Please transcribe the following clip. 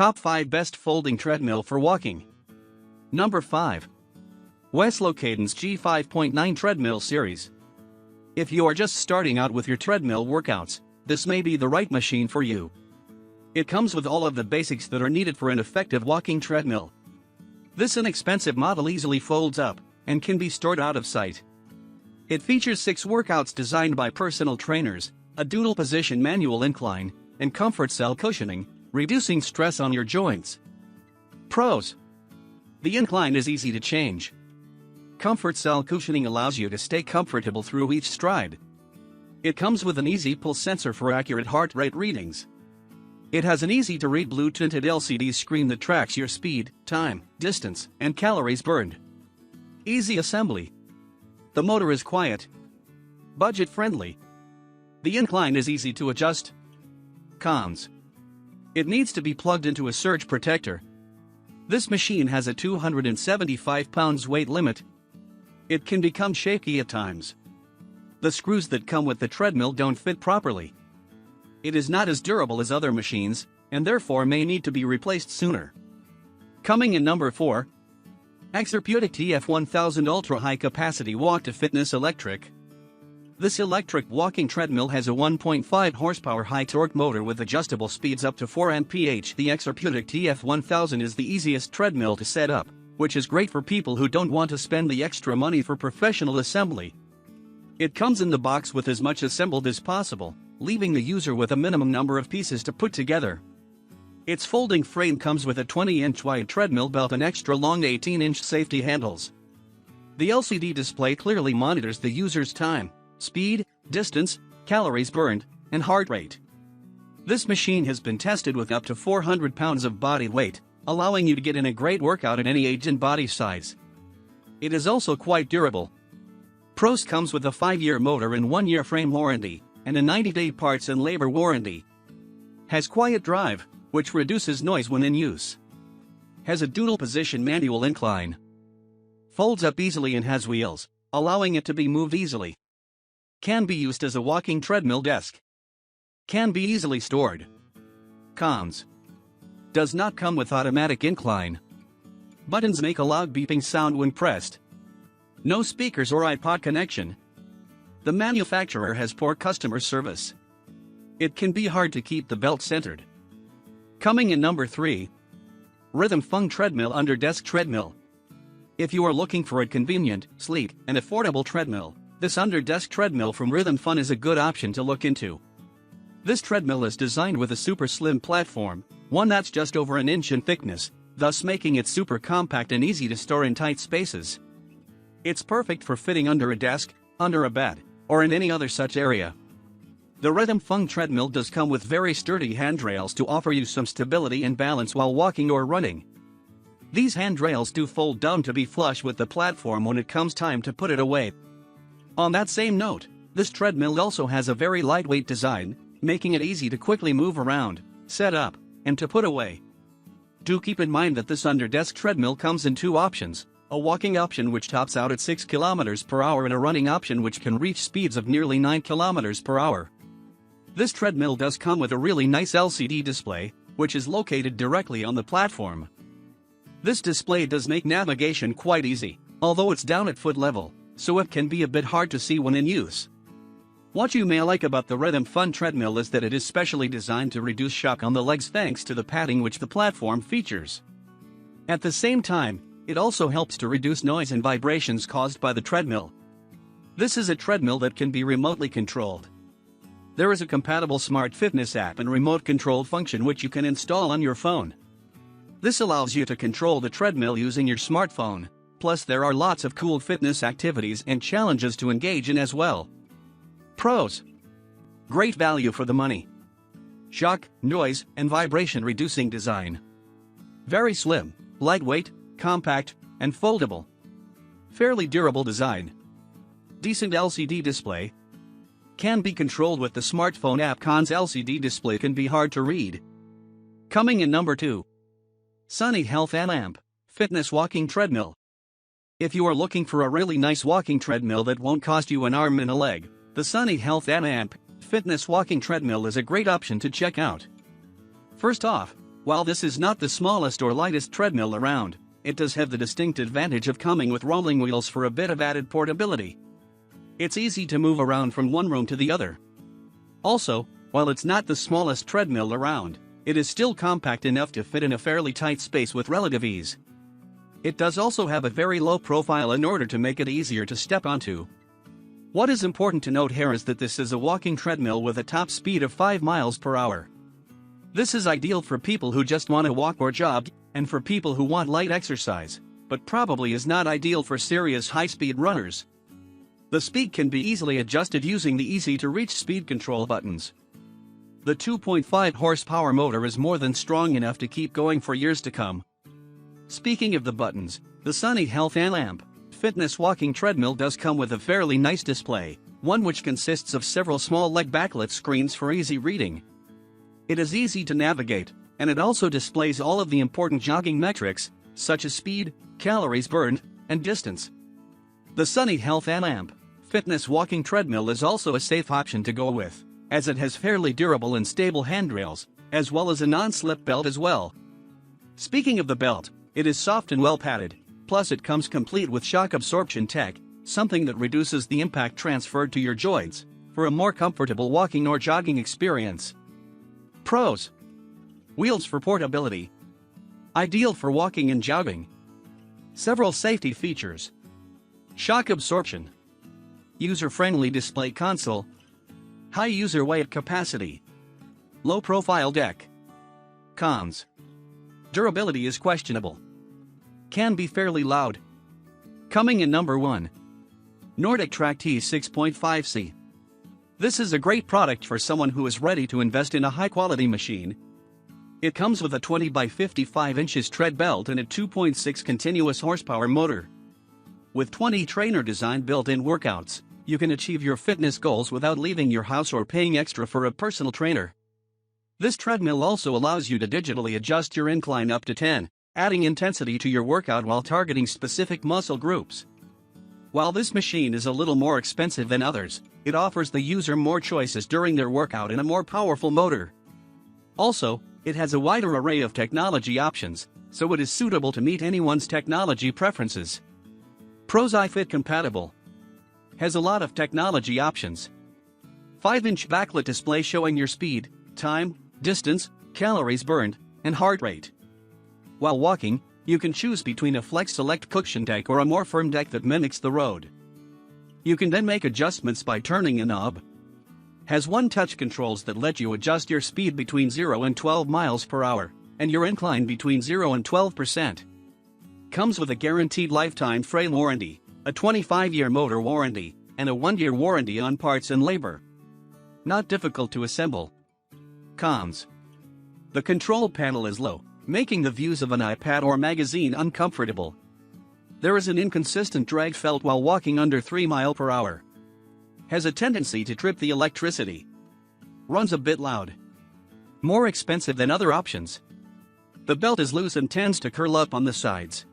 Top 5 Best Folding Treadmill for Walking. Number 5. Weslo Cadence G5.9 Treadmill Series. If you are just starting out with your treadmill workouts, this may be the right machine for you. It comes with all of the basics that are needed for an effective walking treadmill. This inexpensive model easily folds up and can be stored out of sight. It features 6 workouts designed by personal trainers, a dual-position manual incline, and comfort cell cushioning, reducing stress on your joints. Pros. The incline is easy to change. Comfort cell cushioning allows you to stay comfortable through each stride. It comes with an easy pull sensor for accurate heart rate readings. It has an easy-to-read blue-tinted LCD screen that tracks your speed, time, distance, and calories burned. Easy assembly. The motor is quiet. Budget-friendly. The incline is easy to adjust. Cons. It needs to be plugged into a surge protector. This machine has a 275 pounds weight limit. It can become shaky at times. The screws that come with the treadmill don't fit properly. It is not as durable as other machines, and therefore may need to be replaced sooner. Coming in number 4. Exerpeutic TF1000 Ultra High Capacity Walk to Fitness Electric. This electric walking treadmill has a 1.5 horsepower high torque motor with adjustable speeds up to 4 mph. The Exerpeutic TF1000 is the easiest treadmill to set up, which is great for people who don't want to spend the extra money for professional assembly. It comes in the box with as much assembled as possible, leaving the user with a minimum number of pieces to put together. Its folding frame comes with a 20-inch wide treadmill belt and extra long 18-inch safety handles. The LCD display clearly monitors the user's time, speed, distance, calories burned, and heart rate. This machine has been tested with up to 400 pounds of body weight, allowing you to get in a great workout at any age and body size. It is also quite durable. Pros comes with a 5-year motor and 1-year frame warranty, and a 90-day parts and labor warranty. Has quiet drive, which reduces noise when in use. Has a dual-position manual incline. Folds up easily and has wheels, allowing it to be moved easily. Can be used as a walking treadmill desk. Can be easily stored. Cons. Does not come with automatic incline. Buttons make a loud beeping sound when pressed. No speakers or iPod connection. The manufacturer has poor customer service. It can be hard to keep the belt centered. Coming in number 3. rhythmfun Treadmill Under Desk Treadmill. If you are looking for a convenient, sleek, and affordable treadmill, this under-desk treadmill from rhythmfun is a good option to look into. This treadmill is designed with a super slim platform, one that's just over an inch in thickness, thus making it super compact and easy to store in tight spaces. It's perfect for fitting under a desk, under a bed, or in any other such area. The rhythmfun treadmill does come with very sturdy handrails to offer you some stability and balance while walking or running. These handrails do fold down to be flush with the platform when it comes time to put it away. On that same note, this treadmill also has a very lightweight design, making it easy to quickly move around, set up, and to put away. Do keep in mind that this under-desk treadmill comes in 2 options, a walking option which tops out at 6 km per hour and a running option which can reach speeds of nearly 9 km per hour. This treadmill does come with a really nice LCD display, which is located directly on the platform. This display does make navigation quite easy, although it's down at foot level, so it can be a bit hard to see when in use. What you may like about the rhythmfun treadmill is that it is specially designed to reduce shock on the legs thanks to the padding which the platform features. At the same time, it also helps to reduce noise and vibrations caused by the treadmill. This is a treadmill that can be remotely controlled. There is a compatible smart fitness app and remote control function which you can install on your phone. This allows you to control the treadmill using your smartphone, plus there are lots of cool fitness activities and challenges to engage in as well. Pros. Great value for the money. Shock, noise, and vibration reducing design. Very slim, lightweight, compact, and foldable. Fairly durable design. Decent LCD display. Can be controlled with the smartphone app. Cons: LCD display can be hard to read. Coming in number 2. Sunny Health Amp Fitness Walking Treadmill. If you are looking for a really nice walking treadmill that won't cost you an arm and a leg, the Sunny Health Amp Fitness Walking Treadmill is a great option to check out. First off, While this is not the smallest or lightest treadmill around, it does have the distinct advantage of coming with rolling wheels for a bit of added portability. It's easy to move around from one room to the other. Also, while it's not the smallest treadmill around, it is still compact enough to fit in a fairly tight space with relative ease. It does also have a very low profile in order to make it easier to step onto. What is important to note here is that this is a walking treadmill with a top speed of 5 miles per hour. This is ideal for people who just want to walk or jog, and for people who want light exercise, but probably is not ideal for serious high-speed runners. The speed can be easily adjusted using the easy-to-reach speed control buttons. The 2.5 horsepower motor is more than strong enough to keep going for years to come. Speaking of the buttons, the Sunny Health and Lamp Fitness walking treadmill does come with a fairly nice display, one which consists of several small LED backlit screens for easy reading. It is easy to navigate, and it also displays all of the important jogging metrics, such as speed, calories burned, and distance. The Sunny Health and Lamp Fitness walking treadmill is also a safe option to go with, as it has fairly durable and stable handrails, as well as a non-slip belt as well. Speaking of the belt, it is soft and well padded, plus it comes complete with shock absorption tech, something that reduces the impact transferred to your joints, for a more comfortable walking or jogging experience. Pros: wheels for portability. Ideal for walking and jogging. Several safety features. Shock absorption. User-friendly display console. High user weight capacity. Low profile deck. Cons: durability is questionable. Can be fairly loud. Coming in number 1. NordicTrack T65C. This is a great product for someone who is ready to invest in a high-quality machine. It comes with a 20 by 55 inches tread belt and a 2.6 continuous horsepower motor. With 20 trainer-designed built-in workouts, you can achieve your fitness goals without leaving your house or paying extra for a personal trainer. This treadmill also allows you to digitally adjust your incline up to 10, adding intensity to your workout while targeting specific muscle groups. While this machine is a little more expensive than others, it offers the user more choices during their workout and a more powerful motor. Also, it has a wider array of technology options, so it is suitable to meet anyone's technology preferences. Pros: iFit compatible. Has a lot of technology options. 5-inch backlit display showing your speed, time, distance, calories burned, and heart rate. While walking, you can choose between a Flex Select cushion deck or a more firm deck that mimics the road. You can then make adjustments by turning a knob. Has one-touch controls that let you adjust your speed between 0 and 12 miles per hour, and your incline between 0 and 12%. Comes with a guaranteed lifetime frame warranty, a 25-year motor warranty, and a 1-year warranty on parts and labor. Not difficult to assemble. Cons: the control panel is low, making the views of an iPad or magazine uncomfortable. There is an inconsistent drag felt while walking under 3 miles per hour. Has a tendency to trip the electricity. Runs a bit loud. More expensive than other options. The belt is loose and tends to curl up on the sides.